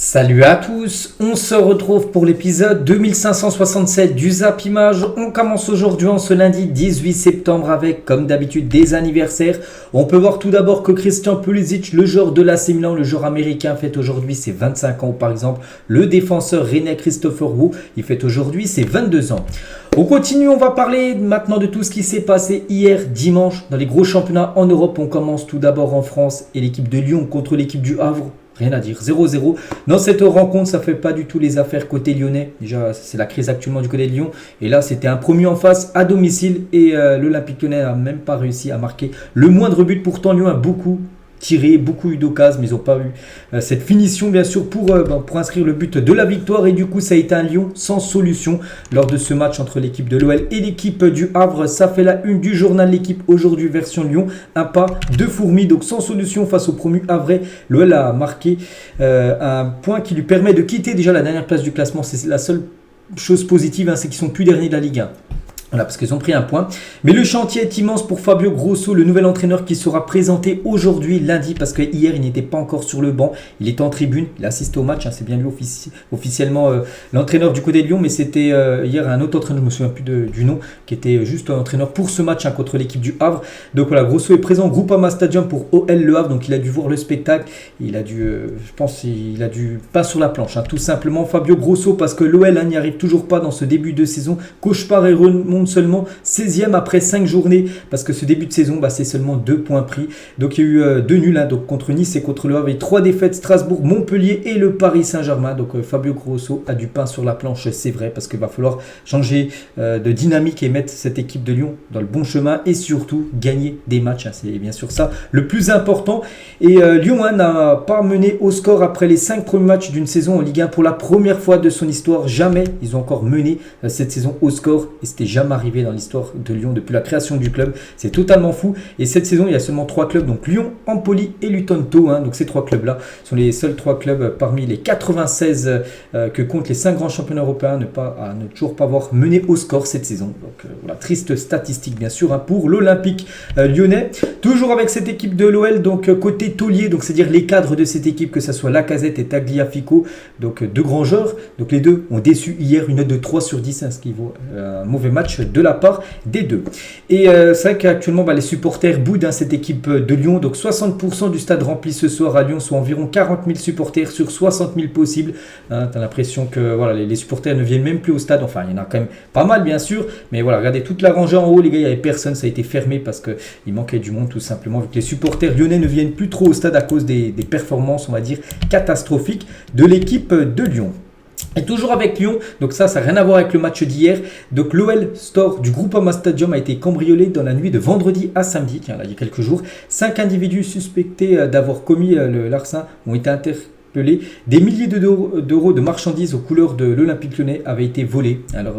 Salut à tous, on se retrouve pour l'épisode 2567 du Zap Image. On commence aujourd'hui en ce lundi 18 septembre avec, comme d'habitude, des anniversaires. On peut voir tout d'abord que Christian Pulisic, le joueur de l'AC Milan, le joueur américain, fête aujourd'hui ses 25 ans. Par exemple, le défenseur rennais Christopher Wu, il fête aujourd'hui ses 22 ans. On continue, on va parler maintenant de tout ce qui s'est passé hier dimanche dans les gros championnats en Europe. On commence tout d'abord en France et l'équipe de Lyon contre l'équipe du Havre. Rien à dire, 0-0. Dans cette rencontre, ça ne fait pas du tout les affaires côté lyonnais. Déjà, c'est la crise actuellement du côté de Lyon. Et là, c'était un premier en face à domicile. Et l'Olympique Lyonnais n'a même pas réussi à marquer le moindre but. Pourtant, Lyon a beaucoup tiré, beaucoup eu d'occasions, mais ils n'ont pas eu cette finition, bien sûr, pour inscrire le but de la victoire. Et du coup, ça a été un Lyon sans solution lors de ce match entre l'équipe de l'OL et l'équipe du Havre. Ça fait la une du journal L'équipe aujourd'hui, version Lyon. Un pas de fourmi, donc sans solution face au promu havrais. L'OL a marqué un point qui lui permet de quitter déjà la dernière place du classement. C'est la seule chose positive, c'est qu'ils sont plus derniers de la Ligue 1. Voilà, parce qu'ils ont pris un point. Mais le chantier est immense pour Fabio Grosso, le nouvel entraîneur qui sera présenté aujourd'hui, lundi, parce que hier, il n'était pas encore sur le banc. Il était en tribune, il a assisté au match. C'est bien lui officiellement l'entraîneur du côté de Lyon, mais c'était hier un autre entraîneur, je ne me souviens plus du nom, qui était juste entraîneur pour ce match contre l'équipe du Havre. Donc voilà, Grosso est présent au Groupama Stadium pour OL Le Havre, donc il a dû voir le spectacle. Il a dû, je pense, il a dû pas sur la planche, tout simplement. Fabio Grosso, parce que l'OL n'y arrive toujours pas dans ce début de saison. Cauchemar et remonte seulement 16e après 5 journées, parce que ce début de saison, c'est seulement 2 points pris. Donc il y a eu 2 nuls, donc contre Nice et contre le Havre, et 3 défaites, Strasbourg, Montpellier et le Paris Saint-Germain. Donc Fabio Grosso a du pain sur la planche, c'est vrai, parce qu'il va falloir changer de dynamique et mettre cette équipe de Lyon dans le bon chemin et surtout gagner des matchs. C'est bien sûr ça le plus important. Et Lyon n'a pas mené au score après les 5 premiers matchs d'une saison en Ligue 1 pour la première fois de son histoire. Jamais ils ont encore mené cette saison au score, et c'était jamais arrivé dans l'histoire de Lyon depuis la création du club. C'est totalement fou. Et cette saison, il y a seulement 3 clubs, donc Lyon, Empoli et Luton Town. Donc ces 3 clubs-là sont les seuls 3 clubs parmi les 96 que comptent les 5 grands championnats européens à ne toujours pas avoir mené au score cette saison. Donc voilà, triste statistique bien sûr pour l'Olympique lyonnais. Toujours avec cette équipe de l'OL, donc côté taulier, donc c'est-à-dire les cadres de cette équipe, que ce soit Lacazette et Tagliafico, donc 2 grands joueurs. Donc les deux ont déçu hier, une note de 3 sur 10, ce qui vaut un mauvais match de la part des deux. Et c'est vrai qu'actuellement les supporters boudent cette équipe de Lyon. Donc 60% du stade rempli ce soir à Lyon, soit environ 40 000 supporters sur 60 000 possibles. T'as l'impression que voilà, les supporters ne viennent même plus au stade. Enfin, il y en a quand même pas mal bien sûr, mais voilà, regardez toute la rangée en haut, les gars, il n'y avait personne, ça a été fermé parce qu'il manquait du monde tout simplement, vu que les supporters lyonnais ne viennent plus trop au stade à cause des performances, on va dire, catastrophiques de l'équipe de Lyon. Et toujours avec Lyon, donc ça n'a rien à voir avec le match d'hier. Donc l'OL Store du Groupama Stadium a été cambriolé dans la nuit de vendredi à samedi, là, il y a quelques jours. 5 individus suspectés d'avoir commis le larcin ont été interpellés. Des milliers d'euros de marchandises aux couleurs de l'Olympique Lyonnais avaient été volés alors,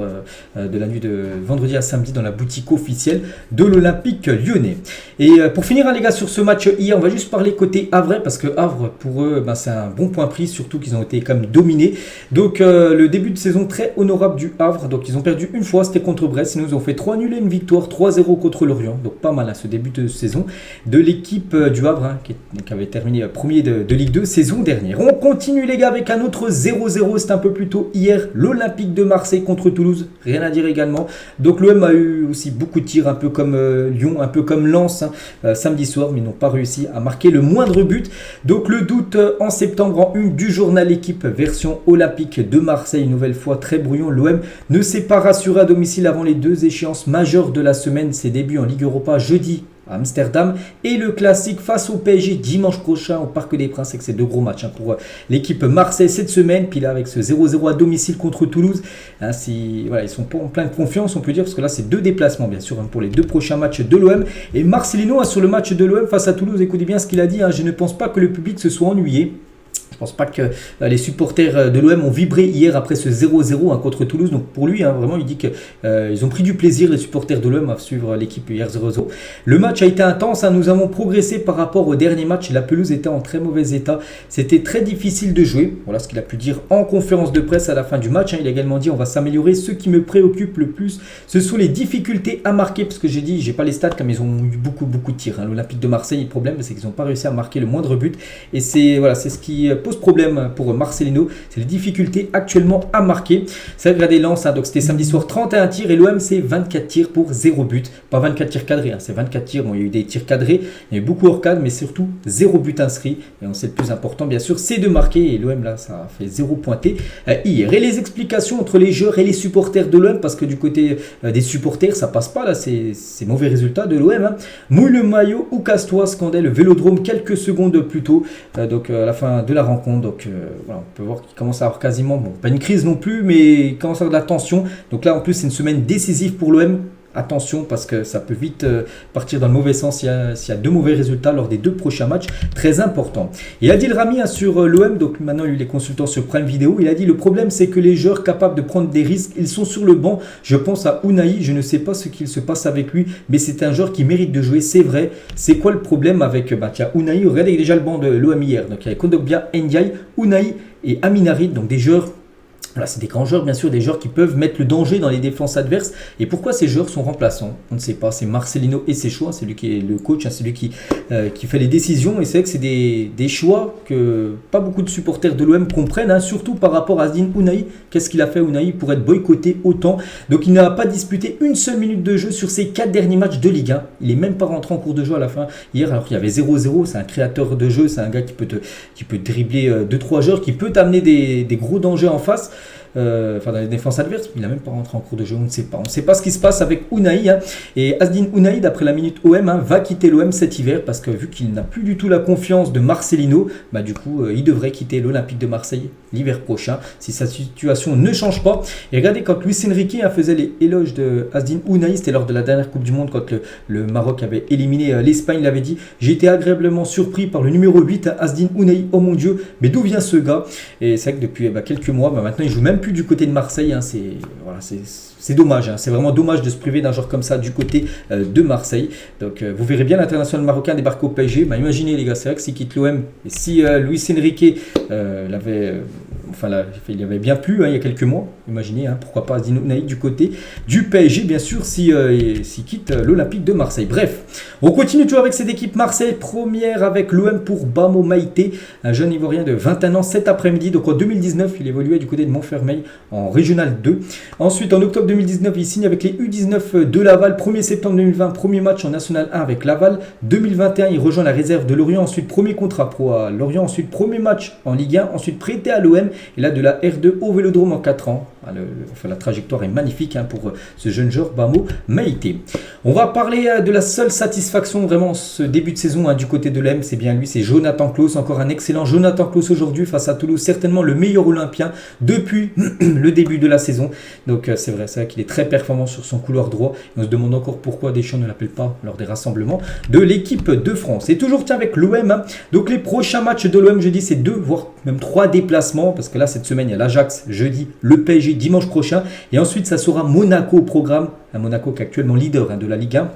de la nuit de vendredi à samedi dans la boutique officielle de l'Olympique Lyonnais. Et pour finir les gars sur ce match hier, on va juste parler côté havrais, parce que Havre pour eux c'est un bon point pris, surtout qu'ils ont été quand même dominés. Donc le début de saison très honorable du Havre, donc ils ont perdu une fois, c'était contre Brest, ils nous ont fait 3 nuls et une victoire, 3-0 contre Lorient, donc pas mal ce début de saison de l'équipe du Havre qui avait terminé premier de Ligue 2 saison dernière. On continue les gars avec un autre 0-0, c'était un peu plus tôt hier, l'Olympique de Marseille contre Toulouse, rien à dire également. Donc l'OM a eu aussi beaucoup de tirs, un peu comme Lyon, un peu comme Lens samedi soir, mais ils n'ont pas réussi à marquer le moindre but. Donc le doute en septembre en une du journal L'équipe version Olympique de Marseille, une nouvelle fois très brouillon. L'OM ne s'est pas rassuré à domicile avant les 2 échéances majeures de la semaine, ses débuts en Ligue Europa jeudi à Amsterdam et le classique face au PSG dimanche prochain au Parc des Princes, avec ces 2 gros matchs pour l'équipe Marseille cette semaine. Puis là avec ce 0-0 à domicile contre Toulouse, voilà, ils sont en pleine confiance on peut dire, parce que là c'est 2 déplacements bien sûr pour les 2 prochains matchs de l'OM. Et Marcelino sur le match de l'OM face à Toulouse, écoutez bien ce qu'il a dit, je ne pense pas que le public se soit ennuyé. Je pense pas que les supporters de l'OM ont vibré hier après ce 0-0 contre Toulouse. Donc pour lui, vraiment, il dit qu'ils ont pris du plaisir, les supporters de l'OM, à suivre l'équipe hier 0-0. Le match a été intense, nous avons progressé par rapport au dernier match. La pelouse était en très mauvais état. C'était très difficile de jouer. Voilà ce qu'il a pu dire en conférence de presse à la fin du match. Il a également dit: on va s'améliorer. Ce qui me préoccupe le plus, ce sont les difficultés à marquer. Parce que j'ai pas les stats, comme ils ont eu beaucoup de tirs. L'Olympique de Marseille, le problème, c'est qu'ils n'ont pas réussi à marquer le moindre but. Et c'est ce qui pose problème pour Marcelino, c'est les difficultés actuellement à marquer. Ça regardez Lens, donc c'était samedi soir 31 tirs et l'OM c'est 24 tirs pour 0 but. Pas 24 tirs cadrés, c'est 24 tirs. Bon, il y a eu des tirs cadrés, il y a eu beaucoup hors cadre, mais surtout 0 but inscrit. Et on sait le plus important, bien sûr, c'est de marquer. Et l'OM là, ça a fait 0 pointé hier. Et les explications entre les joueurs et les supporters de l'OM, parce que du côté des supporters, ça passe pas là, c'est mauvais résultats de l'OM. Mouille le maillot ou casse-toi, scandait le Vélodrome quelques secondes plus tôt, donc à la fin de la rencontre. Donc voilà, on peut voir qu'il commence à avoir quasiment, bon, pas une crise non plus, mais il commence à avoir de la tension. Donc là, en plus, c'est une semaine décisive pour l'OM. Attention parce que ça peut vite partir dans le mauvais sens s'il y a de mauvais résultats lors des 2 prochains matchs, très important. Et Adil Rami sur l'OM, donc maintenant il est consultant sur Prime Video, il a dit le problème c'est que les joueurs capables de prendre des risques, ils sont sur le banc. Je pense à Unai, je ne sais pas ce qu'il se passe avec lui, mais c'est un joueur qui mérite de jouer, c'est vrai. C'est quoi le problème avec Unai? Regardez déjà le banc de l'OM hier, donc il y avait Kondogbia, Ndiaye, Unai et Aminarit, donc des joueurs. Voilà, c'est des grands joueurs, bien sûr, des joueurs qui peuvent mettre le danger dans les défenses adverses. Et pourquoi ces joueurs sont remplaçants? On ne sait pas. C'est Marcelino et ses choix. C'est lui qui est le coach, c'est lui qui fait les décisions. Et c'est vrai que c'est des choix que pas beaucoup de supporters de l'OM comprennent, surtout par rapport à Azzedine Ounahi. Qu'est-ce qu'il a fait Ounahi pour être boycotté autant? Donc il n'a pas disputé une seule minute de jeu sur ses 4 derniers matchs de Ligue 1. Il n'est même pas rentré en cours de jeu à la fin hier, alors qu'il y avait 0-0. C'est un créateur de jeu, c'est un gars qui peut dribbler 2-3 joueurs, qui peut t'amener des gros dangers en face. Dans les défenses adverses, il n'a même pas rentré en cours de jeu, on ne sait pas. On ne sait pas ce qui se passe avec Ounahi. Et Azzedine Ounahi, d'après la Minute OM, va quitter l'OM cet hiver parce que vu qu'il n'a plus du tout la confiance de Marcelino, du coup, il devrait quitter l'Olympique de Marseille l'hiver prochain si sa situation ne change pas. Et regardez, quand Luis Enrique faisait les éloges de Azzedine Ounahi, c'était lors de la dernière Coupe du Monde, quand le Maroc avait éliminé l'Espagne, il avait dit: j'ai été agréablement surpris par le numéro 8, Azzedine Ounahi, oh mon Dieu, mais d'où vient ce gars? Et c'est vrai que depuis quelques mois, maintenant il joue même plus du côté de Marseille, c'est dommage, c'est vraiment dommage de se priver d'un joueur comme ça du côté de Marseille. Donc vous verrez bien l'international marocain débarquer au PSG. Imaginez les gars, c'est vrai que s'il quitte l'OM et si Luis Enrique il avait bien plu il y a quelques mois, imaginez, pourquoi pas Azzedine Ounahi du côté du PSG, bien sûr, s'il quitte l'Olympique de Marseille. Bref, on continue toujours avec cette équipe Marseille, première avec l'OM pour Bamo Maïté, un jeune Ivoirien de 21 ans cet après-midi. Donc en 2019, il évoluait du côté de Montfermeil en Régional 2. Ensuite, en octobre 2019, il signe avec les U19 de Laval. 1er septembre 2020, premier match en National 1 avec Laval. 2021, il rejoint la réserve de Lorient. Ensuite, premier contrat pro à Lorient. Ensuite, premier match en Ligue 1. Ensuite, prêté à l'OM. Et là, de la R2 au Vélodrome en 4 ans. La trajectoire est magnifique pour ce jeune joueur Bamo Maïté. On va parler de la seule satisfaction vraiment ce début de saison du côté de l'OM, c'est bien lui, c'est Jonathan Klaus. Encore un excellent Jonathan Klaus aujourd'hui face à Toulouse, certainement le meilleur Olympien depuis le début de la saison. Donc c'est vrai qu'il est très performant sur son couloir droit. Et on se demande encore pourquoi Deschamps ne l'appelle pas lors des rassemblements de l'équipe de France. Et toujours avec l'OM, donc les prochains matchs de l'OM jeudi, c'est 2 voire même 3 déplacements, parce que là cette semaine il y a l'Ajax jeudi, le PSG dimanche prochain, et ensuite ça sera Monaco au programme, un Monaco qui est actuellement leader de la Ligue 1.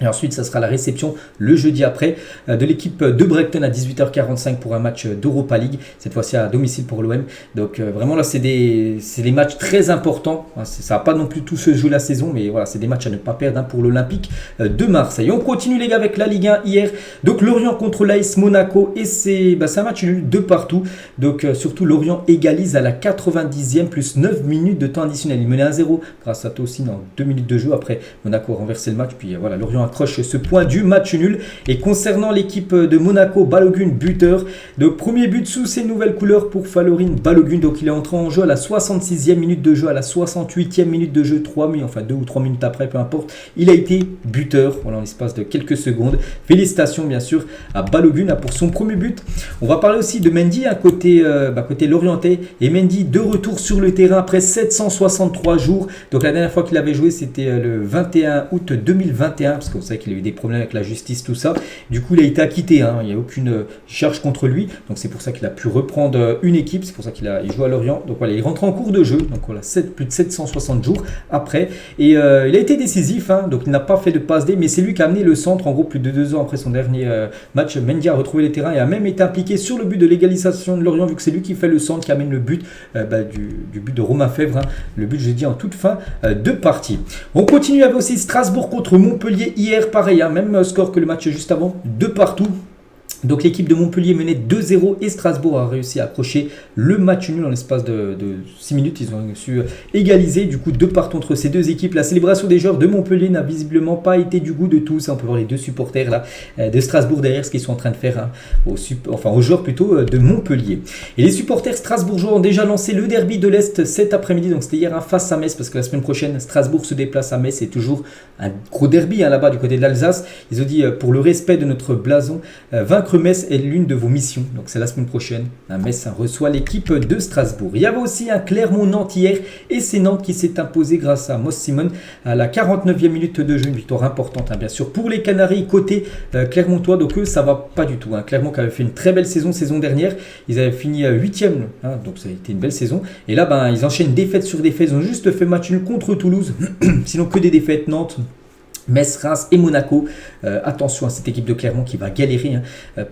Et ensuite, ça sera la réception le jeudi après de l'équipe de Brighton à 18h45 pour un match d'Europa League, cette fois-ci à domicile pour l'OM. Donc vraiment là, c'est des matchs très importants. Ça va pas non plus tout se jouer la saison, mais voilà, c'est des matchs à ne pas perdre pour l'Olympique de Marseille. On continue les gars avec la Ligue 1 hier. Donc Lorient contre l'AS Monaco, et c'est un match nul de partout. Donc surtout Lorient égalise à la 90e plus 9 minutes de temps additionnel. Il menait 1-0 grâce à Tosin en 2 minutes de jeu. Après Monaco a renversé le match, puis voilà, Lorient accroche ce point du match nul. Et concernant l'équipe de Monaco, Balogun buteur. Donc premier but sous ses nouvelles couleurs pour Falorin Balogun. Donc il est entré en jeu à la 66e minute de jeu, à la 68e minute de jeu, 2 ou 3 minutes après, peu importe. Il a été buteur, voilà, en l'espace de quelques secondes. Félicitations bien sûr à Balogun pour son premier but. On va parler aussi de Mendy, côté Lorientais. Et Mendy de retour sur le terrain après 763 jours. Donc la dernière fois qu'il avait joué, c'était le 21 août 2021, parce que vous savez qu'il a eu des problèmes avec la justice, tout ça. Du coup, il a été acquitté. Il n'y a aucune charge contre lui. Donc, c'est pour ça qu'il a pu reprendre une équipe. C'est pour ça qu'il joue à Lorient. Donc, voilà, il rentre en cours de jeu. Donc, voilà, plus de 760 jours après. Et il a été décisif. Donc, il n'a pas fait de passe D, mais c'est lui qui a amené le centre. En gros, plus de 2 ans après son dernier match, Mendy a retrouvé les terrains et a même été impliqué sur le but de l'égalisation de Lorient, vu que c'est lui qui fait le centre, qui amène le but du but de Romain Fèvre. Le but, je dis, en toute fin de partie. On continue avec aussi Strasbourg contre Montpellier hier, pareil, même score que le match juste avant, 2 partout. Donc l'équipe de Montpellier menait 2-0 et Strasbourg a réussi à accrocher le match nul en l'espace de 6 minutes. Ils ont su égaliser, du coup 2 partout entre ces deux équipes. La célébration des joueurs de Montpellier n'a visiblement pas été du goût de tous. On peut voir les deux supporters là, de Strasbourg derrière ce qu'ils sont en train de faire aux joueurs plutôt de Montpellier. Et les supporters strasbourgeois ont déjà lancé le derby de l'Est cet après-midi. Donc c'était hier face à Metz parce que la semaine prochaine Strasbourg se déplace à Metz. C'est toujours un gros derby là-bas du côté de l'Alsace. Ils ont dit pour le respect de notre blason, vaincre Metz est l'une de vos missions, donc c'est la semaine prochaine. Metz reçoit l'équipe de Strasbourg. Il y avait aussi un Clermont-Nantes hier et c'est Nantes qui s'est imposé grâce à Moss Simon à la 49e minute de jeu. Une victoire importante bien sûr pour les Canaries côté Clermontois. Donc eux ça va pas du tout. Clermont qui avait fait une très belle saison dernière. Ils avaient fini 8e, donc ça a été une belle saison. Et là ils enchaînent défaite sur défaite. Ils ont juste fait match nul contre Toulouse. Sinon que des défaites. Nantes, Metz, Reims et Monaco. Attention à cette équipe de Clermont qui va galérer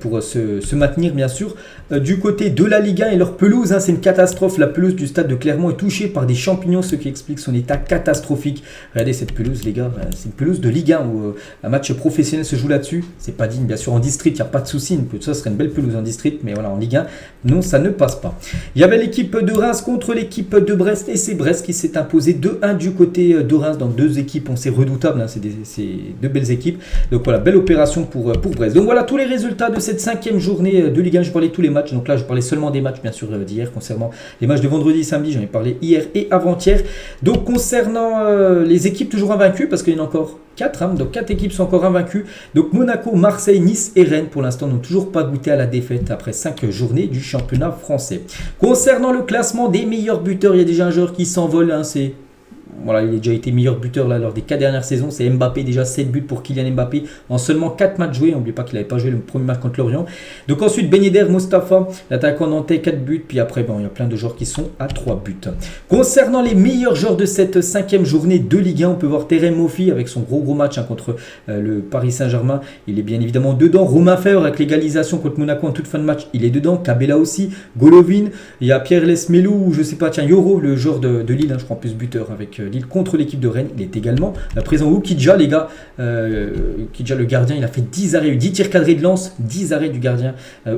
pour se maintenir bien sûr. Du côté de la Ligue 1 et leur pelouse, c'est une catastrophe. La pelouse du stade de Clermont est touchée par des champignons, ce qui explique son état catastrophique. Regardez cette pelouse les gars, c'est une pelouse de Ligue 1 où un match professionnel se joue là-dessus. C'est pas digne, bien sûr en district, il n'y a pas de souci, ça serait une belle pelouse en district, mais voilà en Ligue 1, non ça ne passe pas. Il y avait l'équipe de Reims contre l'équipe de Brest et c'est Brest qui s'est imposé 2-1 du côté de Reims. Dans deux équipes, c'est redoutable, c'est deux belles équipes. Donc voilà, belle opération pour Brest. Donc voilà tous les résultats de cette 5e journée de Ligue 1. Je parlais de tous les matchs. Donc là, je parlais seulement des matchs, bien sûr, d'hier. Concernant les matchs de vendredi et samedi, j'en ai parlé hier et avant-hier. Donc concernant les équipes toujours invaincues, parce qu'il y en a encore 4. Donc 4 équipes sont encore invaincues. Donc Monaco, Marseille, Nice et Rennes, pour l'instant, n'ont toujours pas goûté à la défaite après 5 journées du championnat français. Concernant le classement des meilleurs buteurs, il y a déjà un joueur qui s'envole. C'est... Voilà, il a déjà été meilleur buteur là, lors des 4 dernières saisons. C'est Mbappé, déjà 7 buts pour Kylian Mbappé en seulement 4 matchs joués. N'oubliez pas qu'il n'avait pas joué le premier match contre Lorient. Donc ensuite, Ben Yedder Mostafa, l'attaquant nantais, 4 buts. Puis après, il y a plein de joueurs qui sont à 3 buts. Concernant les meilleurs joueurs de cette 5e journée de Ligue 1, on peut voir Terem Moffi avec son gros match contre le Paris Saint-Germain. Il est bien évidemment dedans. Romain Fèvre avec l'égalisation contre Monaco en toute fin de match. Il est dedans. Cabella aussi. Golovin. Il y a Pierre Lesmelou, je sais pas, Yoro, le joueur de Lille, je crois, plus buteur avec Lille contre l'équipe de Rennes. Il est également présent. Oukidja, les gars, Oukidja le gardien, il a fait 10 arrêts, 10 tirs cadrés de lance, 10 arrêts du gardien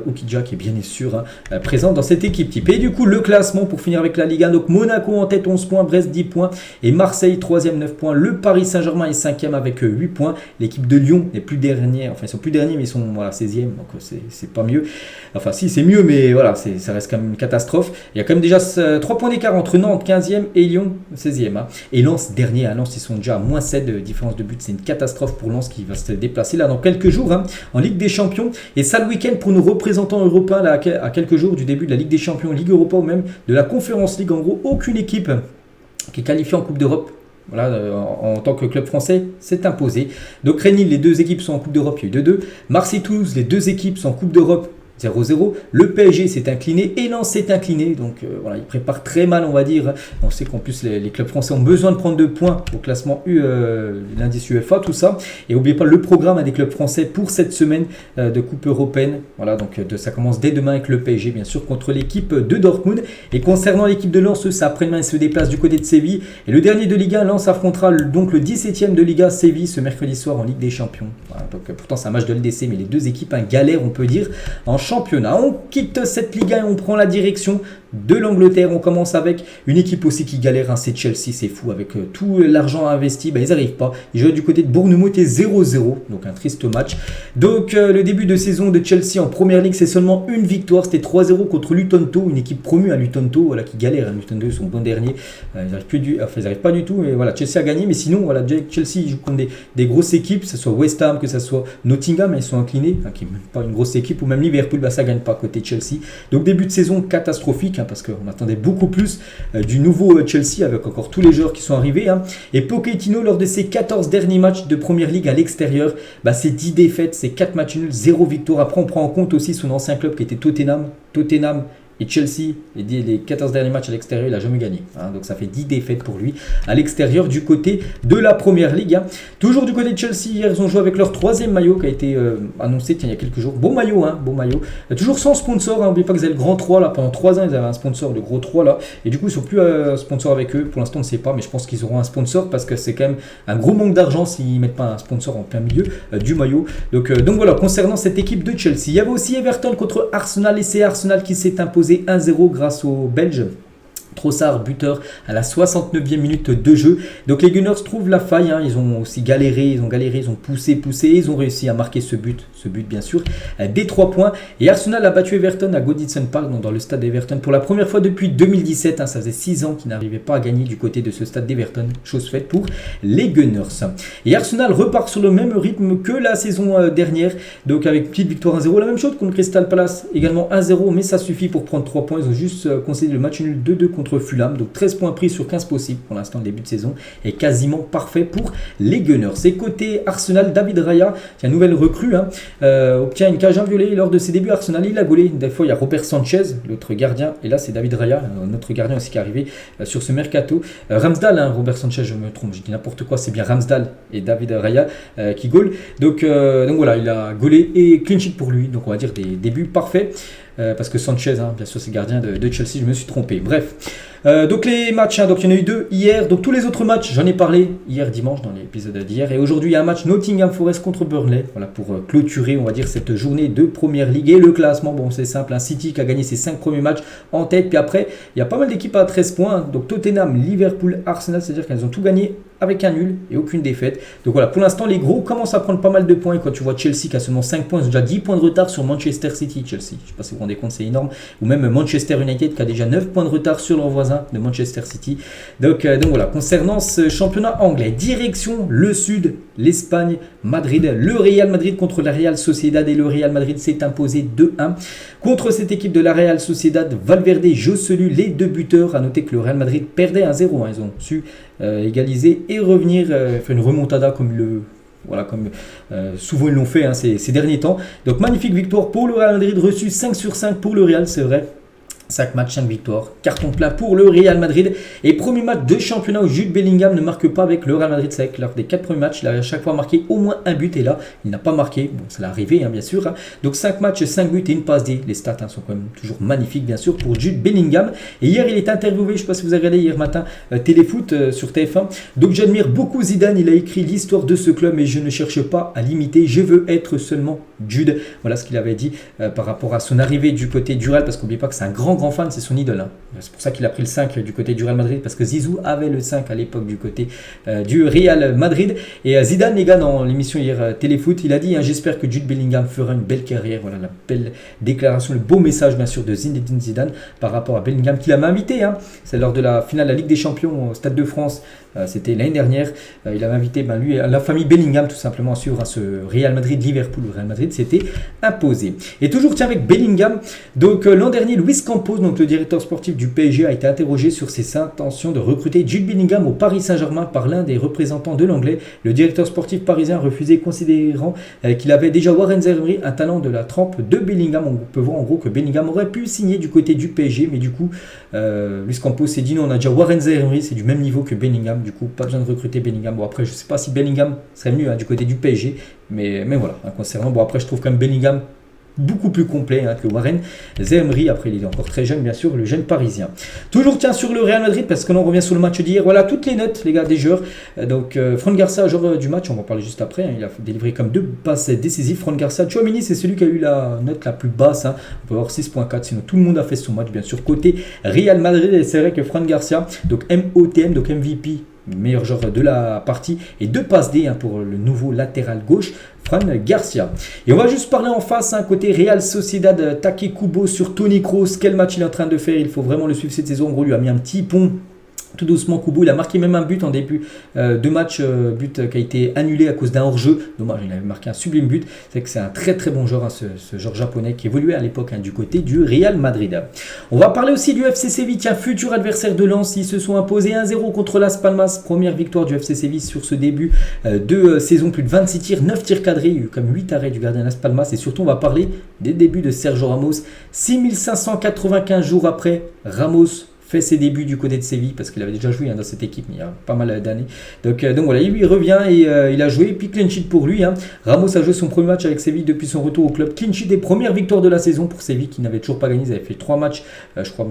Oukidja qui est bien sûr présent dans cette équipe type. Et du coup le classement pour finir avec la Ligue 1, donc Monaco en tête 11 points, Brest 10 points et Marseille 3e 9 points, le Paris Saint-Germain est 5e avec 8 points, l'équipe de Lyon n'est plus dernière, enfin ils sont plus derniers mais ils sont 16e, donc c'est pas mieux, enfin si c'est mieux mais voilà, ça reste quand même une catastrophe. Il y a quand même déjà 3 points d'écart entre Nantes 15e et Lyon 16e. Et Lens dernier, à Lens ils sont déjà à moins 7 de différence de but, c'est une catastrophe pour Lens qui va se déplacer là dans quelques jours en Ligue des Champions. Et ça le week-end pour nos représentants européens là, à quelques jours du début de la Ligue des Champions, Ligue Europa ou même de la Conference League. En gros, aucune équipe qui est qualifiée en Coupe d'Europe, voilà, en tant que club français, s'est imposé. Donc Rennes, les deux équipes sont en Coupe d'Europe, il y a eu 2-2. Marseille-Toulouse, les deux équipes sont en Coupe d'Europe, 0-0. Le PSG s'est incliné et Lens s'est incliné. Donc voilà, ils préparent très mal, on va dire. On sait qu'en plus, les clubs français ont besoin de prendre 2 points au classement l'indice UEFA, tout ça. Et n'oubliez pas le programme des clubs français pour cette semaine de Coupe européenne. Voilà, donc ça commence dès demain avec le PSG, bien sûr, contre l'équipe de Dortmund. Et concernant l'équipe de Lens, ça après-demain, ils se déplacent du côté de Séville. Et le dernier de Ligue 1, Lens affrontera donc le 17e de Ligue 1, Séville, ce mercredi soir en Ligue des Champions. Voilà, donc pourtant, c'est un match de LDC, mais les deux équipes, galèrent, on peut dire, en championnat. On quitte cette Ligue 1 et on prend la direction de l'Angleterre. On commence avec une équipe aussi qui galère, c'est Chelsea, c'est fou, avec tout l'argent investi, ils n'arrivent pas. Ils jouent du côté de Bournemouth et 0-0, donc un triste match. Donc le début de saison de Chelsea en Première Ligue, c'est seulement une victoire, c'était 3-0 contre Luton Town, une équipe promue à Luton Town, voilà, qui galère. Luton Town, ils sont bons derniers, ils n'arrivent pas du tout, mais voilà, Chelsea a gagné, mais sinon, voilà, Chelsea joue contre des grosses équipes, que ce soit West Ham, que ce soit Nottingham, ils sont inclinés, qui n'est même pas une grosse équipe, ou même Liverpool, ça gagne pas côté Chelsea. Donc début de saison catastrophique, parce qu'on attendait beaucoup plus du nouveau Chelsea avec encore tous les joueurs qui sont arrivés. Et Pochettino, lors de ses 14 derniers matchs de Première Ligue à l'extérieur, c'est 10 défaites, c'est 4 matchs nuls, 0 victoire. Après, on prend en compte aussi son ancien club qui était Tottenham Et Chelsea, les 14 derniers matchs à l'extérieur, il n'a jamais gagné. Hein. Donc ça fait 10 défaites pour lui à l'extérieur du côté de la Première Ligue. Hein. Toujours du côté de Chelsea, hier ils ont joué avec leur 3e maillot qui a été annoncé il y a quelques jours. Beau maillot, hein, beau maillot. Toujours sans sponsor, hein. N'oubliez pas qu'ils avaient le grand 3 là. Pendant 3 ans, ils avaient un sponsor, le gros 3 là. Et du coup, ils ne sont plus sponsor avec eux. Pour l'instant, on ne sait pas, mais je pense qu'ils auront un sponsor parce que c'est quand même un gros manque d'argent s'ils ne mettent pas un sponsor en plein milieu du maillot. Donc voilà, concernant cette équipe de Chelsea, il y avait aussi Everton contre Arsenal et c'est Arsenal qui s'est imposé 1-0 grâce aux Belges. Trossard, buteur à la 69e minute de jeu. Donc les Gunners trouvent la faille, hein. Ils ont aussi galéré, ils ont poussé, ils ont réussi à marquer ce but bien sûr, des 3 points. Et Arsenal a battu Everton à Goodison Park, donc dans le stade d'Everton, pour la première fois depuis 2017. Hein. Ça faisait 6 ans qu'ils n'arrivaient pas à gagner du côté de ce stade d'Everton, chose faite pour les Gunners. Et Arsenal repart sur le même rythme que la saison dernière, donc avec petite victoire 1-0, la même chose contre Crystal Palace, également 1-0, mais ça suffit pour prendre 3 points. Ils ont juste concédé le match nul 2-2 contre Fulham, donc 13 points pris sur 15 possibles pour l'instant. Le début de saison est quasiment parfait pour les Gunners. C'est côté Arsenal, David Raya, qui est une nouvelle recrue, hein, obtient une cage inviolée lors de ses débuts. Arsenal, il a gaulé. Des fois, il y a Robert Sanchez, l'autre gardien, et là c'est David Raya, notre gardien aussi qui est arrivé sur ce mercato. Ramsdale, hein, Robert Sanchez, je me trompe, je dis n'importe quoi, c'est bien Ramsdale et David Raya qui gaulent. Donc voilà, il a gaulé et clean sheet pour lui. Donc on va dire des débuts parfaits. Parce que Sanchez, hein, bien sûr, c'est gardien de Chelsea, je me suis trompé. Bref, donc les matchs, hein, donc il y en a eu 2 hier. Donc tous les autres matchs, j'en ai parlé hier dimanche dans l'épisode d'hier. Et aujourd'hui, il y a un match Nottingham Forest contre Burnley. Voilà, pour clôturer, on va dire, cette journée de Première Ligue. Et le classement, bon, c'est simple. Hein, City qui a gagné ses 5 premiers matchs en tête. Puis après, il y a pas mal d'équipes à 13 points. Hein, donc Tottenham, Liverpool, Arsenal, c'est-à-dire qu'elles ont tout gagné avec un nul et aucune défaite. Donc voilà, pour l'instant, les gros commencent à prendre pas mal de points. Et quand tu vois Chelsea qui a seulement 5 points, ils ont déjà 10 points de retard sur Manchester City. Chelsea, je ne sais pas si vous vous rendez compte, c'est énorme. Ou même Manchester United qui a déjà 9 points de retard sur leur voisin de Manchester City. Donc voilà, concernant ce championnat anglais, direction le sud, l'Espagne, Madrid, le Real Madrid contre la Real Sociedad. Et le Real Madrid s'est imposé 2-1 contre cette équipe de la Real Sociedad. Valverde, Joselu, les 2 buteurs. À noter que le Real Madrid perdait 1-0. Hein. Ils ont su égaliser et revenir, faire une remontada comme souvent ils l'ont fait, hein, ces derniers temps. Donc magnifique victoire pour le Real Madrid, reçu 5 sur 5 pour le Real, c'est vrai. 5 matchs, 5 victoires, carton plein pour le Real Madrid. Et premier match de championnat où Jude Bellingham ne marque pas avec le Real Madrid. C'est vrai que lors des 4 premiers matchs, il a à chaque fois marqué au moins un but. Et là, il n'a pas marqué. Bon, ça l'est arrivé, hein, bien sûr. Hein. Donc 5 matchs, 5 buts et une passe D. Les stats, hein, sont quand même toujours magnifiques, bien sûr, pour Jude Bellingham. Et hier, il est interviewé, je ne sais pas si vous avez regardé hier matin, Téléfoot sur TF1. Donc j'admire beaucoup Zidane. Il a écrit l'histoire de ce club et je ne cherche pas à l'imiter. Je veux être seulement Jude. Voilà ce qu'il avait dit par rapport à son arrivée du côté du Real. Parce qu'on n'oublie pas que c'est un grand fan, c'est son idole. Hein. C'est pour ça qu'il a pris le 5 du côté du Real Madrid, parce que Zizou avait le 5 à l'époque du côté du Real Madrid. Et Zidane, les gars, dans l'émission hier Téléfoot, il a dit, hein, j'espère que Jude Bellingham fera une belle carrière. Voilà la belle déclaration, le beau message bien sûr de Zinedine Zidane par rapport à Bellingham, qu'il a invité. Hein. C'est lors de la finale de la Ligue des Champions au Stade de France. C'était l'année dernière. Il avait invité lui, la famille Bellingham tout simplement à suivre ce Real Madrid-Liverpool. Le Real Madrid s'était imposé. Et toujours tiens avec Bellingham. Donc l'an dernier, Luis Campos, donc le directeur sportif du PSG, a été interrogé sur ses intentions de recruter Jude Bellingham au Paris Saint-Germain par l'un des représentants de l'anglais. Le directeur sportif parisien a refusé, considérant qu'il avait déjà Warren Zaïre, un talent de la trempe de Bellingham. On peut voir en gros que Bellingham aurait pu signer du côté du PSG, mais du coup Luis Campos s'est dit non, on a déjà Warren Zaïre, c'est du même niveau que Bellingham. Du coup, pas besoin de recruter Bellingham. Bon, après, je ne sais pas si Bellingham serait mieux, hein, du côté du PSG. Mais voilà, hein, concernant. Bon, après, je trouve quand même Bellingham beaucoup plus complet, hein, que Warren Zaïre. Après, il est encore très jeune, bien sûr, le jeune parisien. Toujours, tiens, sur le Real Madrid, parce que l'on revient sur le match d'hier. Voilà, toutes les notes, les gars, des joueurs. Donc, Fran Garcia, joueur du match, on va en parler juste après. Hein, il a délivré comme 2 passes décisives. Fran Garcia, Tchouaméni, c'est celui qui a eu la note la plus basse. Hein. On peut avoir 6.4, sinon tout le monde a fait son match, bien sûr, côté Real Madrid. Et c'est vrai que Fran Garcia, donc MOTM, donc MVP, meilleur joueur de la partie, et 2 passes D, hein, pour le nouveau latéral gauche Fran Garcia. Et on va juste parler en face, hein, côté Real Sociedad, Take Kubo sur Toni Kroos. Quel match il est en train de faire, il faut vraiment le suivre cette saison. En gros, lui a mis un petit pont Tout doucement, Kubo, il a marqué même un but en début de match, but qui a été annulé à cause d'un hors-jeu. Dommage, il avait marqué un sublime but. C'est que c'est un très très bon joueur, hein, ce joueur japonais qui évoluait à l'époque, hein, du côté du Real Madrid. On va parler aussi du FC Séville, tiens, futur adversaire de Lens. Ils se sont imposés 1-0 contre Las Palmas. Première victoire du FC Séville sur ce début de saison. Plus de 26 tirs, 9 tirs cadrés. Il y a eu comme 8 arrêts du gardien Las Palmas. Et surtout, on va parler des débuts de Sergio Ramos. 6595 jours après, Ramos fait ses débuts du côté de Séville parce qu'il avait déjà joué, hein, dans cette équipe il y a pas mal d'années. Donc voilà, il revient et il a joué. Et puis clean sheet pour lui, hein. Ramos a joué son premier match avec Séville depuis son retour au club. Clean sheet des premières victoires de la saison pour Séville qui n'avait toujours pas gagné. Ils avaient fait 3 matchs, je crois,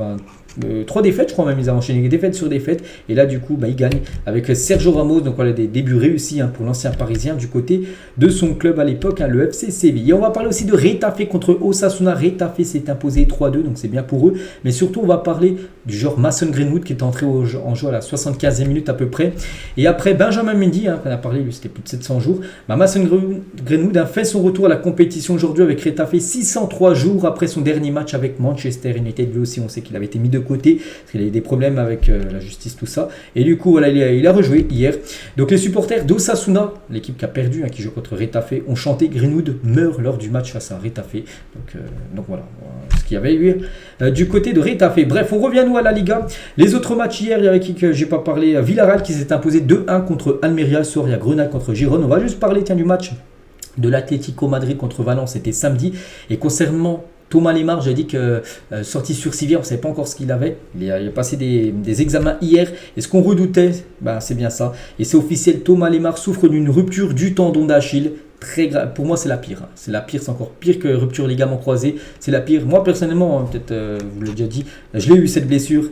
3 défaites, je crois même. Ils ont enchaîné défaite sur défaite. Et là, du coup, il gagne avec Sergio Ramos. Donc voilà, des débuts réussis, hein, pour l'ancien parisien du côté de son club à l'époque, hein, le FC Séville. Et on va parler aussi de Retafe contre Osasuna. Retafe s'est imposé 3-2, donc c'est bien pour eux. Mais surtout, on va parler du joueur Mason Greenwood qui est entré en jeu à la 75e minute à peu près. Et après, Benjamin Mendy, hein, qu'on a parlé, lui, c'était plus de 700 jours. Mason Greenwood a fait son retour à la compétition aujourd'hui avec Retafe 603 jours après son dernier match avec Manchester United. Lui aussi, on sait qu'il avait été mis de côté parce qu'il a eu des problèmes avec la justice, tout ça. Et du coup, voilà, il a rejoué hier. Donc les supporters d'Osasuna, l'équipe qui a perdu, hein, qui joue contre Retafe, ont chanté Greenwood meurt lors du match face à Retafe. Donc voilà ce qu'il y avait eu du côté de Retafe. Bref, on revient nous à la Liga. Les autres matchs hier, il y avait qui que j'ai pas parlé. Villarreal qui s'est imposé 2-1 contre Almeria. Ce soir, il y a Grenade contre Girone. On va juste parler, tiens, du match de l'Atlético Madrid contre Valence. C'était samedi. Et concernant Thomas Lemar, j'ai dit que sorti sur civière, on ne savait pas encore ce qu'il avait. Il a passé des examens hier. Et ce qu'on redoutait, c'est bien ça. Et c'est officiel, Thomas Lemar souffre d'une rupture du tendon d'Achille. Très grave. Pour moi, c'est la pire. C'est la pire, c'est encore pire que rupture ligament croisé. C'est la pire. Moi, personnellement, hein, peut-être vous l'avez déjà dit, je l'ai eu cette blessure.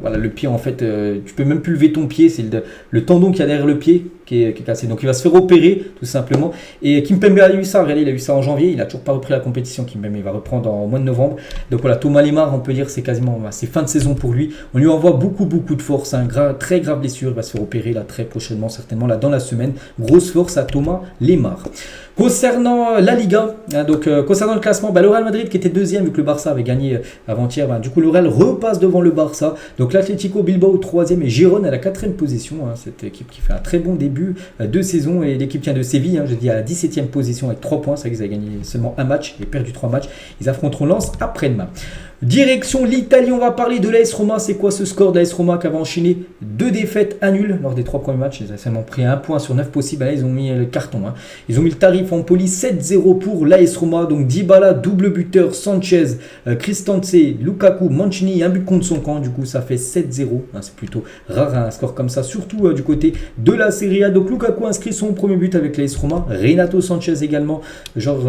Voilà, le pied en fait, tu peux même plus lever ton pied, c'est le tendon qu'il y a derrière le pied qui est cassé, donc il va se faire opérer tout simplement. Et Kimpembe a eu ça, regardez, il a eu ça en janvier, il a toujours pas repris la compétition. Kimpembe, il va reprendre en mois de novembre. Donc voilà, Thomas Lemar, on peut dire c'est quasiment c'est fin de saison pour lui. On lui envoie beaucoup de force, hein, très grave blessure, il va se faire opérer là très prochainement, certainement là dans la semaine. Grosse force à Thomas Lemar. Concernant la Liga, hein, concernant le classement, le Real Madrid qui était deuxième vu que le Barça avait gagné avant-hier, du coup le Real repasse devant le Barça. Donc l'Atlético Bilbao 3e et Girone à la 4e position, hein, cette équipe qui fait un très bon début de saison. Et l'équipe tient de Séville, hein, je dis à la 17e position avec 3 points, c'est vrai qu'ils avaient gagné seulement un match et perdu 3 matchs. Ils affronteront Lens après-demain. Direction l'Italie, on va parler de l'AS Roma. C'est quoi ce score de l'AS Roma qui avait enchaîné 2 défaites à nul lors des 3 premiers matchs. Ils ont seulement pris 1 point sur 9 possibles. Là, ils ont mis le carton, hein. Ils ont mis le tarif en poli 7-0 pour l'AS Roma. Donc Dybala, double buteur, Sanchez, Christensen, Lukaku, Mancini, un but contre son camp. Du coup, ça fait 7-0. Hein, c'est plutôt rare, hein, un score comme ça, surtout du côté de la Serie A. Donc Lukaku inscrit son premier but avec l'AS Roma. Renato Sanchez également, genre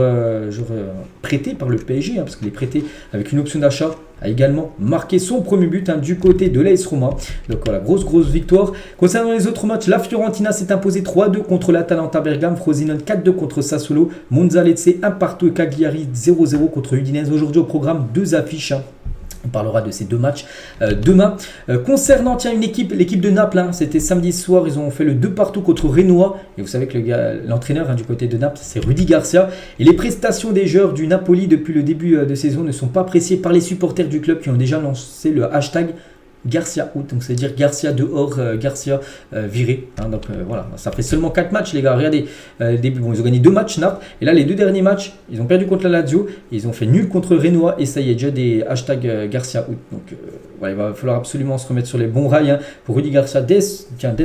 prêté par le PSG, hein, parce qu'il est prêté avec une option d'achat, a également marqué son premier but, hein, du côté de l'AS Roma. Donc voilà, grosse victoire. Concernant les autres matchs, la Fiorentina s'est imposée 3-2 contre l'Atalanta Bergame, Frosinone 4-2 contre Sassuolo, Monza Lecce 1-1 et Cagliari 0-0 contre Udinese. Aujourd'hui au programme 2 affiches, hein. On parlera de ces 2 matchs demain. Concernant l'équipe de Naples, hein, c'était samedi soir, ils ont fait le 2-2 contre Renoir. Et vous savez que l'entraîneur, hein, du côté de Naples, c'est Rudy Garcia. Et les prestations des joueurs du Napoli depuis le début de saison ne sont pas appréciées par les supporters du club qui ont déjà lancé le hashtag Garcia out, donc c'est-à-dire Garcia dehors, Garcia viré, hein, donc voilà, ça fait seulement 4 matchs les gars, regardez, ils ont gagné 2 matchs Naples, et là les 2 derniers matchs, ils ont perdu contre la Lazio, et ils ont fait nul contre Renoir, et ça y est, déjà des hashtags Garcia out, donc voilà, il va falloir absolument se remettre sur les bons rails, hein, pour Rudy Garcia dès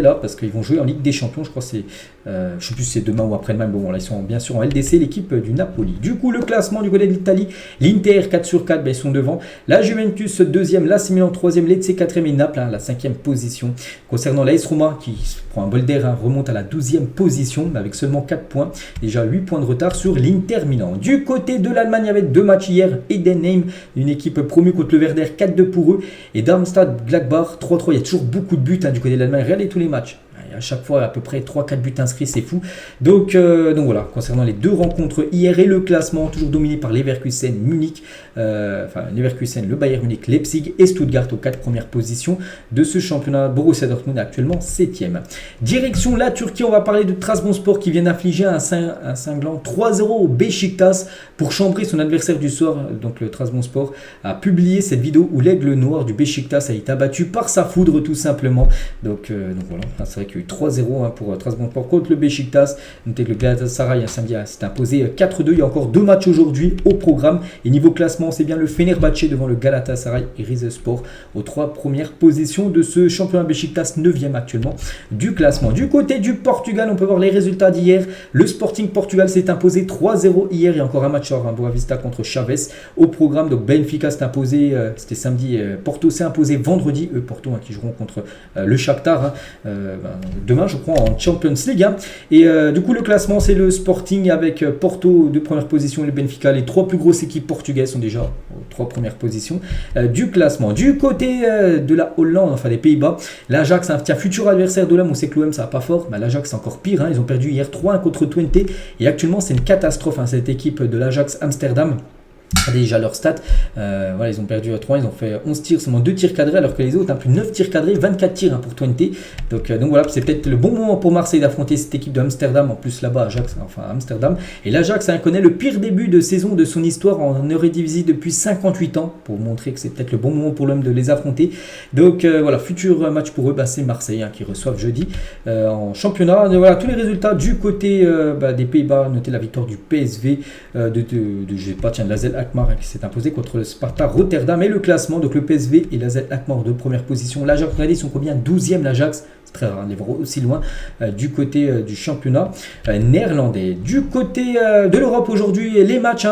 là, parce qu'ils vont jouer en Ligue des Champions, je crois que c'est, je sais plus si c'est demain ou après-demain, mais bon là ils sont bien sûr en LDC, l'équipe du Napoli. Du coup le classement du côté de l'Italie, l'Inter 4 sur 4, ils sont devant, la Juventus 2e, l'AC Milan 3e, Lecce 4e et Naples, hein, la 5e position. Concernant l'AS Roma qui prend un bol d'air, hein, remonte à la 12e position avec seulement 4 points, déjà 8 points de retard sur l'Inter Milan. Du côté de l'Allemagne avec 2 matchs hier, Heidenheim, une équipe promue contre le Werder, 4-2 pour eux, et Darmstadt Gladbach 3-3. Il y a toujours beaucoup de buts, hein, du côté de l'Allemagne, regardez tous les matchs. À chaque fois, à peu près 3-4 buts inscrits, c'est fou. Donc voilà, concernant les deux rencontres hier et le classement, toujours dominé par Leverkusen, Munich, Leverkusen, le Bayern Munich, Leipzig et Stuttgart aux 4 premières positions de ce championnat. Borussia Dortmund est actuellement 7e. Direction la Turquie, on va parler de Trabzonspor qui vient d'infliger un cinglant 3-0 au Beşiktaş pour chambrer son adversaire du soir. Donc le Trabzonspor a publié cette vidéo où l'aigle noir du Beşiktaş a été abattu par sa foudre tout simplement. Donc voilà, c'est vrai qu'il y a eu 3-0 pour Trabzonspor contre le Beşiktaş. Notez que le Galatasaray samedi s'est imposé 4-2. Il y a encore 2 matchs aujourd'hui au programme. Et niveau classement, c'est bien le Fenerbahçe devant le Galatasaray et Rizespor aux 3 premières positions de ce championnat. Beşiktaş 9e actuellement du classement. Du côté du Portugal, on peut voir les résultats d'hier. Le Sporting Portugal s'est imposé 3-0 hier. Il y a encore un match à Boavista contre Chaves au programme. Donc Benfica s'est imposé, c'était samedi. Porto s'est imposé vendredi. Porto qui joueront contre le Shakhtar demain, je crois, en Champions League. Et du coup, le classement, c'est le Sporting avec Porto de première position et le Benfica. Les 3 plus grosses équipes portugaises sont déjà aux 3 premières positions du classement. Du côté de la Hollande, enfin des Pays-Bas, l'Ajax, un futur adversaire de l'OM. On sait que l'OM, ça va pas fort. Mais l'Ajax, c'est encore pire. Ils ont perdu hier 3-1 contre Twente. Et actuellement, c'est une catastrophe, cette équipe de l'Ajax Amsterdam. Déjà leur stats, ils ont perdu 3, ils ont fait 11 tirs, seulement 2 tirs cadrés alors que les autres, plus 9 tirs cadrés, 24 tirs pour Twente. Donc voilà, c'est peut-être le bon moment pour Marseille d'affronter cette équipe de Amsterdam, en plus là-bas Ajax, Amsterdam. Et l'Ajax connaît le pire début de saison de son histoire en Eredivisie depuis 58 ans, pour montrer que c'est peut-être le bon moment pour l'homme de les affronter. Donc voilà, futur match pour eux, c'est Marseille qui reçoivent jeudi en championnat. Donc, voilà, tous les résultats du côté des Pays-Bas, notez la victoire du PSV, de l'AZ Alkmaar qui s'est imposé contre le Sparta Rotterdam et le classement, donc le PSV et l'AZ Alkmaar de première position. L'Ajax, regardez, ils sont combien? 12e l'Ajax, c'est très rare de les voir aussi loin du côté du championnat néerlandais. Du côté de l'Europe aujourd'hui, les matchs,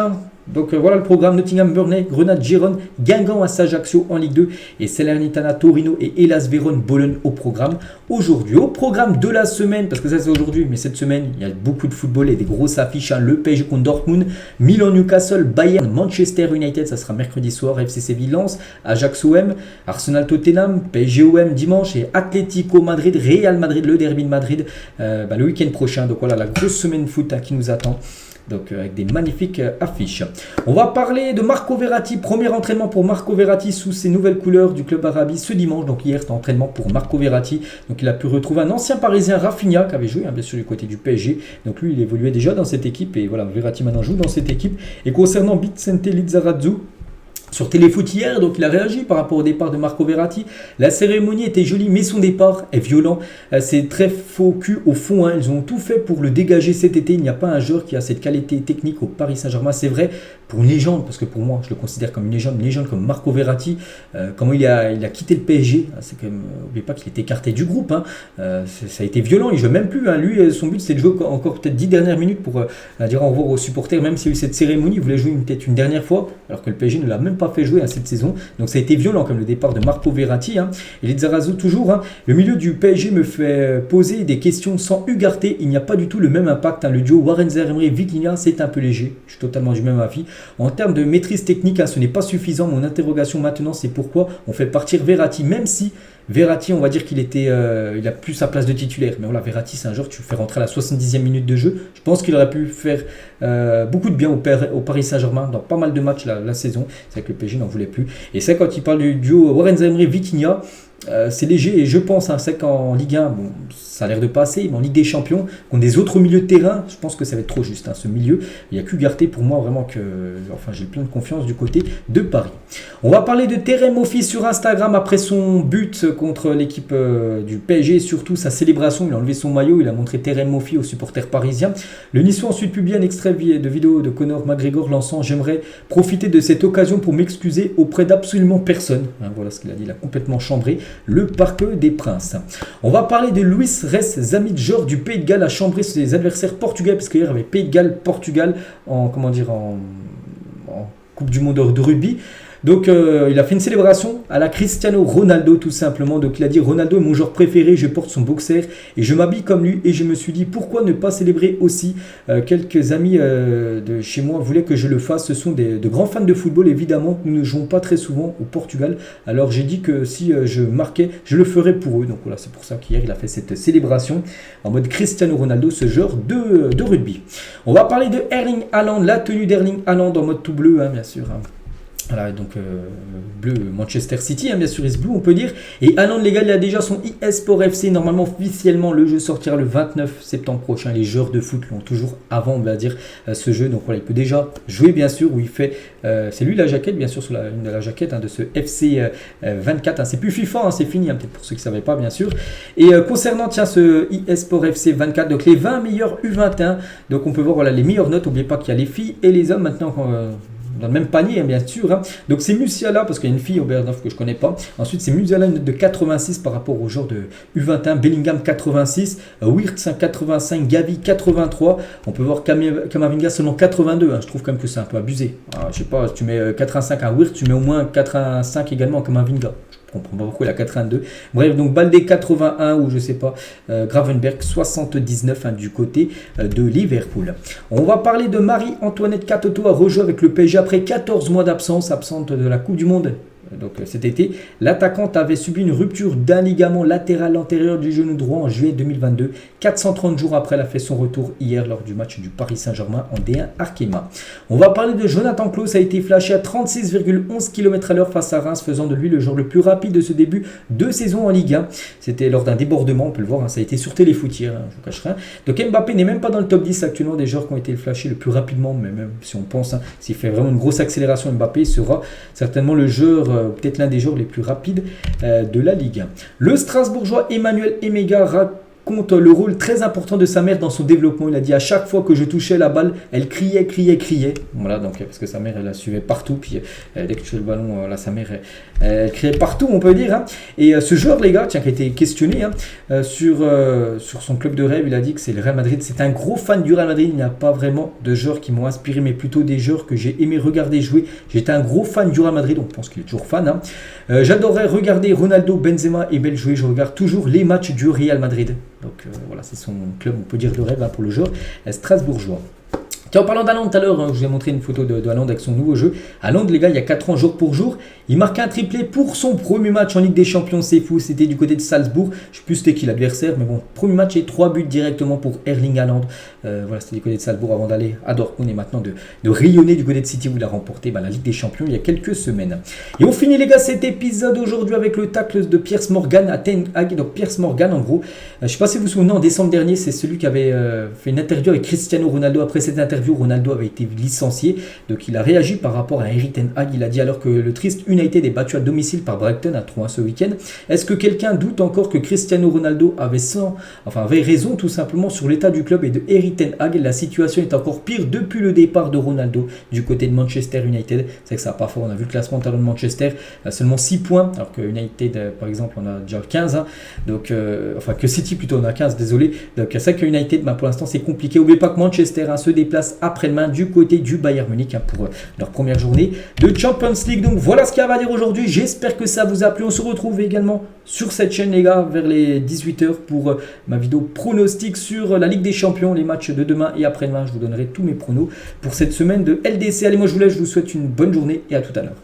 donc voilà le programme: Nottingham, Burnley, Grenade, Gérone, Guingamp, Ajaccio en Ligue 2 et Salernitana, Torino et Hellas Vérone, Bologne au programme aujourd'hui. Au programme de la semaine, parce que ça c'est aujourd'hui, mais cette semaine il y a beaucoup de football et des grosses affiches, le PSG contre Dortmund, Milan, Newcastle, Bayern, Manchester United, ça sera mercredi soir, FC Séville, Lens, Ajax OM, Arsenal Tottenham, PSG OM dimanche et Atlético Madrid, Real Madrid, le derby de Madrid le week-end prochain. Donc voilà la grosse semaine foot qui nous attend. Donc avec des magnifiques affiches. On va parler de Marco Verratti. Premier entraînement pour Marco Verratti sous ses nouvelles couleurs du club Arabi ce dimanche. Donc hier c'était entraînement pour Marco Verratti. Donc il a pu retrouver un ancien Parisien, Rafinha, qui avait joué bien sûr du côté du PSG. Donc lui il évoluait déjà dans cette équipe. Et voilà, Verratti maintenant joue dans cette équipe. Et concernant Vicente Lizarazu, sur Téléfoot hier, donc il a réagi par rapport au départ de Marco Verratti. La cérémonie était jolie, mais son départ est violent. C'est très faux cul au fond. Ils ont tout fait pour le dégager cet été. Il n'y a pas un joueur qui a cette qualité technique au Paris Saint-Germain. C'est vrai pour une légende, parce que pour moi, je le considère comme une légende comme Marco Verratti. Comment il a quitté le PSG. C'est quand même, n'oubliez pas qu'il était écarté du groupe. Ça a été violent. Il ne joue même plus. Lui, son but, c'est de jouer encore peut-être 10 dernières minutes pour dire au revoir aux supporters. Même s'il y a eu cette cérémonie, il voulait jouer peut-être une dernière fois, alors que le PSG ne l'a même pas fait jouer cette saison. Donc ça a été violent comme le départ de Marco Verratti. Et Lizarazu toujours. Le milieu du PSG me fait poser des questions sans Ugarte. Il n'y a pas du tout le même impact. Le duo Warren Zaïre-Emery-Vitinha, c'est un peu léger. Je suis totalement du même avis. En termes de maîtrise technique, ce n'est pas suffisant. Mon interrogation maintenant, c'est pourquoi on fait partir Verratti, même si Verratti, on va dire qu'il il a plus sa place de titulaire. Mais voilà, Verratti, c'est un joueur que tu fais rentrer à la 70e minute de jeu. Je pense qu'il aurait pu faire beaucoup de bien au Paris Saint-Germain dans pas mal de matchs la saison. C'est vrai que le PSG n'en voulait plus. Et c'est quand il parle du duo Warren Zaïre-Vitinha, c'est léger. Et je pense, c'est qu'en Ligue 1, ça a l'air de passer, mais en Ligue des Champions, contre des autres milieux de terrain, je pense que ça va être trop juste, ce milieu. Il n'y a qu'Ugarte pour moi, vraiment que... j'ai plein de confiance du côté de Paris. On va parler de Terem Moffi sur Instagram après son but contre l'équipe du PSG et surtout sa célébration. Il a enlevé son maillot, il a montré Terem Moffi aux supporters parisiens. Le Niçois ensuite publie un extrait de vidéo de Conor McGregor lançant: j'aimerais profiter de cette occasion pour m'excuser auprès d'absolument personne. Voilà ce qu'il a dit, il a complètement chambré le Parc des Princes. On va parler de Luis Rez Zamidjor du Pays de Galles, a chambré ses adversaires portugais, parce qu'hier il y avait Pays de Galles, Portugal en Coupe du Monde de rugby. Donc il a fait une célébration à la Cristiano Ronaldo tout simplement. Donc il a dit Ronaldo est mon joueur préféré, je porte son boxer et je m'habille comme lui. Et je me suis dit pourquoi ne pas célébrer aussi. Quelques amis de chez moi voulaient que je le fasse. Ce sont de grands fans de football évidemment. Nous ne jouons pas très souvent au Portugal. Alors j'ai dit que si je marquais, je le ferais pour eux. Donc voilà, c'est pour ça qu'hier il a fait cette célébration en mode Cristiano Ronaldo, ce joueur de rugby. On va parler de Erling Haaland, la tenue d'Erling Haaland en mode tout bleu, hein, bien sûr. Hein. Voilà, donc bleu Manchester City, hein, bien sûr, is blue, on peut dire. Et Haaland, les gars, il a déjà son eSport FC. Normalement, officiellement, le jeu sortira le 29 septembre prochain. Les joueurs de foot l'ont toujours avant, on va dire, ce jeu. Donc voilà, il peut déjà jouer, bien sûr, où il fait. C'est lui la jaquette, bien sûr, sur une de la jaquette hein, de ce FC 24. Hein. C'est plus FIFA, hein, c'est fini, hein, peut-être pour ceux qui ne savaient pas, bien sûr. Et concernant, tiens, ce eSport FC 24, donc les 20 meilleurs U21. Donc on peut voir voilà, les meilleures notes. N'oubliez pas qu'il y a les filles et les hommes maintenant. Dans le même panier, hein, bien sûr. Hein. Donc c'est Musiala, parce qu'il y a une fille au Bernhof que je ne connais pas. Ensuite, c'est Musiala, une note de 86 par rapport au joueur de U21. Bellingham, 86. Wirtz, 85. Gavi, 83. On peut voir Kamavinga seulement 82. Hein. Je trouve quand même que c'est un peu abusé. Alors, je sais pas, si tu mets 85 à Wirtz, tu mets au moins 85 également à Kamavinga. Je comprends pas pourquoi il a 82. Bref, donc Baldé 81 ou je sais pas, Gravenberg 79 hein, du côté de Liverpool. On va parler de Marie-Antoinette Katoto a rejoué avec le PSG après 14 mois d'absence, absente de la Coupe du Monde. Donc cet été, l'attaquante avait subi une rupture d'un ligament latéral antérieur du genou droit en juillet 2022. 430 jours après, elle a fait son retour hier lors du match du Paris Saint-Germain en D1 Arkema. On va parler de Jonathan Klaus, a été flashé à 36,11 km/h face à Reims, faisant de lui le joueur le plus rapide de ce début de saison en Ligue 1. C'était lors d'un débordement, on peut le voir, hein, ça a été sur Téléfoot hier, hein, je vous cache rien. Donc Mbappé n'est même pas dans le top 10 actuellement des joueurs qui ont été flashés le plus rapidement, mais même si on pense, hein, s'il fait vraiment une grosse accélération, Mbappé sera certainement le joueur peut-être l'un des joueurs les plus rapides de la Ligue 1. Le Strasbourgeois Emmanuel Emega raconte le rôle très important de sa mère dans son développement. Il a dit à chaque fois que je touchais la balle, elle criait. Voilà, donc parce que sa mère, elle la suivait partout. Puis dès que tu touchais le ballon, là, sa mère, elle criait partout, on peut dire. Hein. Et ce joueur, les gars, tiens, qui a été questionné hein, sur son club de rêve, il a dit que c'est le Real Madrid. C'est un gros fan du Real Madrid. Il n'y a pas vraiment de joueurs qui m'ont inspiré, mais plutôt des joueurs que j'ai aimé regarder jouer. J'étais un gros fan du Real Madrid, donc je pense qu'il est toujours fan. Hein. J'adorais regarder Ronaldo, Benzema et Bale jouer. Je regarde toujours les matchs du Real Madrid. Donc voilà, c'est son club, on peut dire de rêve hein, pour le joueur strasbourgeois. Tiens, en parlant d'Haaland tout à l'heure, hein, je vous ai montré une photo de Haaland avec son nouveau jeu. Haaland, les gars, il y a 4 ans, jour pour jour, il marquait un triplé pour son premier match en Ligue des Champions. C'est fou, c'était du côté de Salzbourg. Je ne sais plus c'était qui l'adversaire, mais bon, premier match et 3 buts directement pour Erling Haaland. Voilà, c'était du côté de Salzbourg avant d'aller à Dortmund et maintenant de rayonner du côté de City où il a remporté la Ligue des Champions il y a quelques semaines. Et on finit, les gars, cet épisode aujourd'hui avec le tacle de Piers Morgan à Ten Hag. Donc Piers Morgan, en gros, je ne sais pas si vous vous souvenez, en décembre dernier, c'est celui qui avait fait une interview avec Cristiano Ronaldo. Après cette interview, Ronaldo avait été licencié, donc il a réagi par rapport à Erik ten Hag. Il a dit alors que le triste United est battu à domicile par Brighton à 3 ce week-end. Est-ce que quelqu'un doute encore que Cristiano Ronaldo avait raison tout simplement sur l'état du club et de Erik ten Hag? La situation est encore pire depuis le départ de Ronaldo du côté de Manchester United. C'est que ça n'a pas fort. On a vu le classement de Manchester, seulement 6 points, alors que United par exemple on a déjà 15. Hein. Donc, enfin que City plutôt on a 15, désolé. Donc c'est vrai que United pour l'instant c'est compliqué. N'oubliez pas que Manchester se déplace après-demain du côté du Bayern Munich hein, pour leur première journée de Champions League. Donc voilà ce qu'il y a à dire aujourd'hui. J'espère que ça vous a plu. On se retrouve également sur cette chaîne, les gars, vers les 18h pour ma vidéo pronostic sur la Ligue des Champions, les matchs de demain et après-demain. Je vous donnerai tous mes pronos pour cette semaine de LDC. Allez, moi je vous laisse, je vous souhaite une bonne journée et à tout à l'heure.